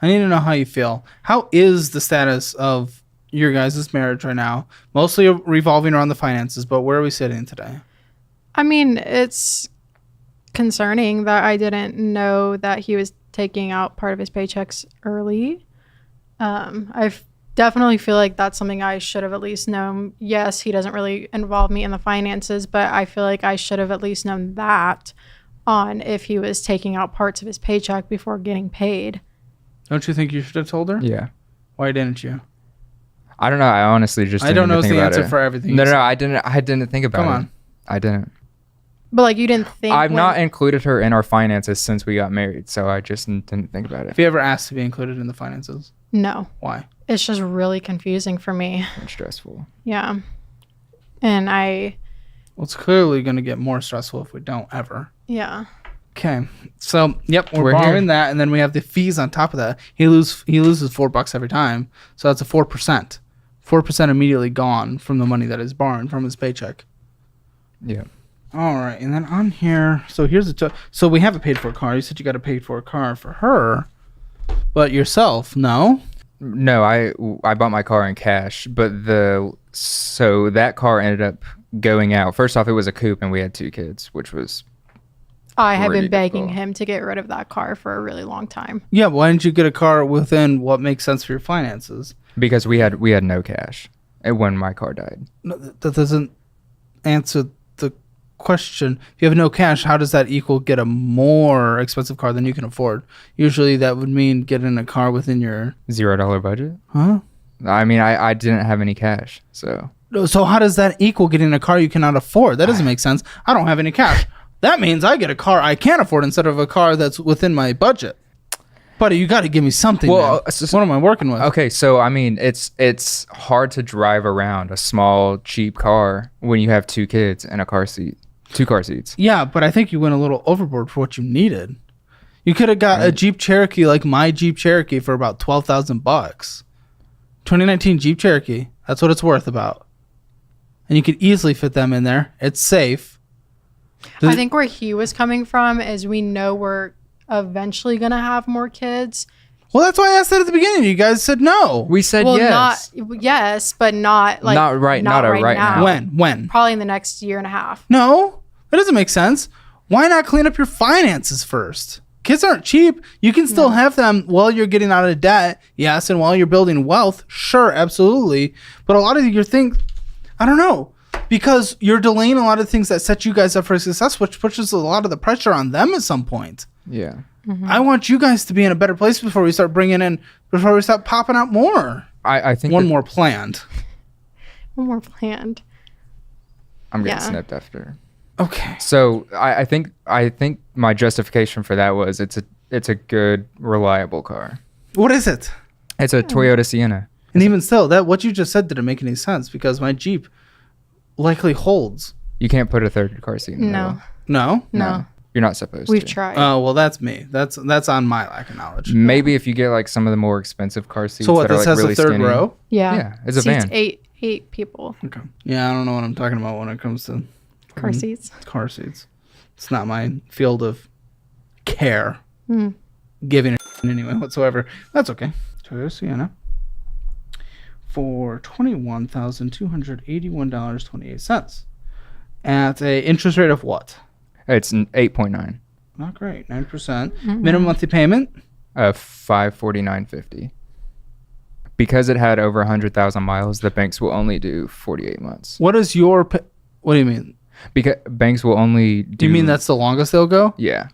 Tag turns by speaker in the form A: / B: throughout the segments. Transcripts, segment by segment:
A: I need to know how you feel. How is the status of your guys' marriage right now? Mostly revolving around the finances, but where are we sitting today?
B: I mean, it's concerning that I didn't know that he was taking out part of his paychecks early. I definitely feel like that's something I should have at least known. Yes, he doesn't really involve me in the finances, but I feel like I should have at least known that on if he was taking out parts of his paycheck before getting paid.
A: Don't you think you should have told her?
C: Yeah.
A: Why didn't you?
C: I don't know. I honestly just didn't
A: I don't know
C: think
A: the
C: about
A: answer
C: it.
A: for everything.
C: No, I didn't think about it.
A: Come on.
C: I didn't.
B: But like you didn't think
C: I've not included her in our finances since we got married, so I just didn't think about it.
A: Have you ever asked to be included in the finances?
B: No.
A: Why?
B: It's just really confusing for me.
C: And stressful.
B: Yeah. And well,
A: it's clearly going to get more stressful if we don't ever.
B: Yeah.
A: Okay. So, yep, we're
C: We're
A: borrowing
C: here.
A: that, and then we have the fees on top of that. He loses $4 every time, so that's a 4%. 4% immediately gone from the money that is borrowed from his paycheck.
C: Yeah.
A: All right, and then on here, so here's so we have a paid for car. You said you got a paid for car for her, but yourself, no?
C: No, I bought my car in cash, but so that car ended up going out. First off, it was a coupe, and we had 2 kids, which was
B: I have
C: pretty
B: been begging
C: difficult.
B: him to get rid of that car for a really long time.
A: Yeah, why didn't you get a car within what makes sense for your finances?
C: because we had no cash when my car died.
A: No, that doesn't answer the question. If you have no cash, how does that equal get a more expensive car than you can afford? Usually that would mean getting a car within your...
C: $0 budget.
A: Huh?
C: I mean, I didn't have any cash, so.
A: So how does that equal getting a car you cannot afford? That doesn't make sense. I don't have any cash. That means I get a car I can't afford instead of a car that's within my budget. Buddy, you got to give me something.
C: Well,
A: man. What am I working with?
C: Okay, so I mean, it's hard to drive around a small, cheap car when you have 2 kids and a car seat, 2 car seats.
A: Yeah, but I think you went a little overboard for what you needed. You could have got a Jeep Cherokee like my Jeep Cherokee for about $12,000. 2019 Jeep Cherokee. That's what it's worth about. And you could easily fit them in there. It's safe.
B: I think where he was coming from is we know we're eventually going to have more kids.
A: Well, that's why I asked that at the beginning. You guys said no.
C: We said
B: Well,
C: yes.
B: yes, but not like
C: Not right now.
A: When?
B: Probably in the next year and a half.
A: No, that doesn't make sense. Why not clean up your finances first? Kids aren't cheap. You can still have them while you're getting out of debt. Yes, and while you're building wealth. Sure, absolutely. But a lot of your things, I don't know. Because you're delaying a lot of things that set you guys up for success, which pushes a lot of the pressure on them at some point.
C: Yeah.
B: Mm-hmm.
A: I want you guys to be in a better place before we start popping out more.
C: I think
A: One more planned.
B: One more planned.
C: I'm getting
B: Yeah.
C: snipped after.
A: Okay.
C: So I think my justification for that was it's a good, reliable car.
A: What is it?
C: It's a Toyota Sienna.
A: And even still, that what you just said didn't make any sense because my Jeep likely holds.
C: You can't put a third car seat in the middle.
A: No?
B: No.
C: You're not supposed
B: We've
C: to.
B: tried.
A: Oh, well, that's me. That's on my lack of knowledge.
C: Maybe if you get like some of the more expensive car seats
A: So what,
C: that are
A: this
C: like
A: has
C: really
A: a third
C: skinny.
A: row?
B: Yeah.
C: Yeah, it's a
B: Seats
C: van.
B: eight people.
A: Okay. Yeah, I don't know what I'm talking about when it comes to
B: Car seats.
A: car seats. It's not my field of care.
B: Mm.
A: Giving a anyway whatsoever. That's okay. Toyota Sienna for $21,281.28 at a interest rate of what?
C: It's 8.9.
A: Not great. 9%. Minimum monthly payment?
C: $549.50. Because it had over 100,000 miles, the banks will only do 48 months.
A: What is your what do you mean?
C: Because banks will only do.
A: Do you mean that's the longest they'll go?
C: Yeah.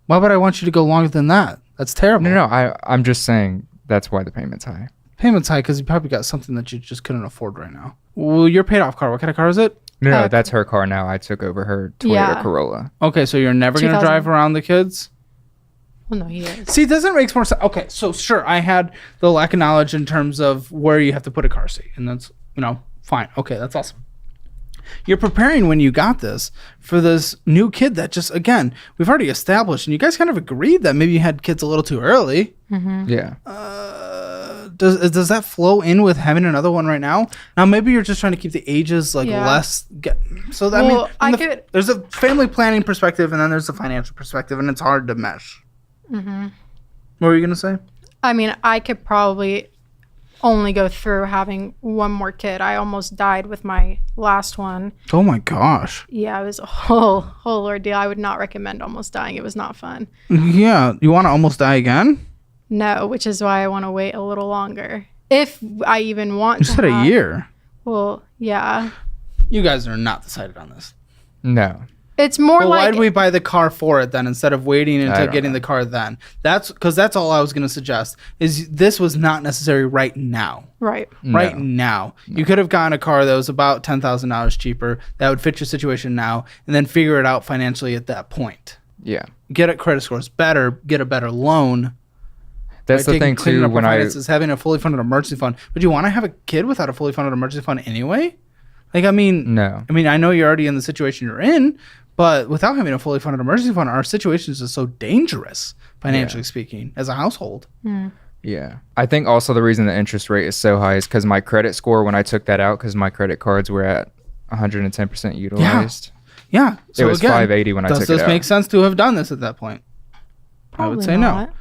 A: Why would I want you to go longer than that? That's terrible.
C: No. I'm just saying that's why the payment's high.
A: Payment's high because you probably got something that you just couldn't afford right now. Well, your paid off car. What kind of car is it?
C: No, that's her car now. I took over her Toyota
B: Yeah.
C: Corolla.
A: Okay, so you're never going to
B: 2000.
A: drive around the kids?
B: Well, no, he is.
A: See, doesn't make more sense. Okay, so sure, I had the lack of knowledge in terms of where you have to put a car seat, and that's, fine. Okay, that's awesome. You're preparing when you got this for this new kid that just, again, we've already established, and you guys kind of agreed that maybe you had kids a little too early.
C: Yeah.
A: Does that flow in with having another one right now? Now, maybe you're just trying to keep the ages less. So that
B: Well,
A: there's a family planning perspective, and then there's a financial perspective, and it's hard to mesh. What were you gonna say?
B: I mean, I could probably only go through having one more kid. I almost died with my last one.
A: Oh my gosh.
B: Yeah, it was a whole ordeal. I would not recommend almost dying. It was not fun.
A: Yeah. You want to almost die again?
B: No, which is why I want to wait a little longer. If I even want
A: You
B: to
A: said a year.
B: Well, yeah.
A: You guys are not decided on this.
C: No.
B: It's more
A: Well,
B: like...
A: why did we buy the car for it then instead of waiting
C: I
A: until
C: don't
A: getting
C: know.
A: the car then? That's because that's all I was going to suggest is this was not necessary right now.
B: Right.
A: Right
C: No.
A: now. You could have gotten a car that was about $10,000 cheaper that would fit your situation now and then figure it out financially at that point.
C: Yeah.
A: Get a credit scores better, get a better loan.
C: That's
A: by
C: the thing
A: cleaning
C: too.
A: up our
C: When
A: finances, having a fully funded emergency fund. But you want to have a kid without a fully funded emergency fund anyway? Like, I mean,
C: No.
A: I know you're already in the situation you're in, but without having a fully funded emergency fund, our situation is just so dangerous, financially speaking, as a household.
C: Yeah. I think also the reason the interest rate is so high is because my credit score, when I took that out, because my credit cards were at 110% utilized.
A: Yeah. So
C: it was
A: again,
C: 580 when I took it out.
A: does this make sense to have done this at that point? I
B: Probably
A: would say
B: not.
A: no.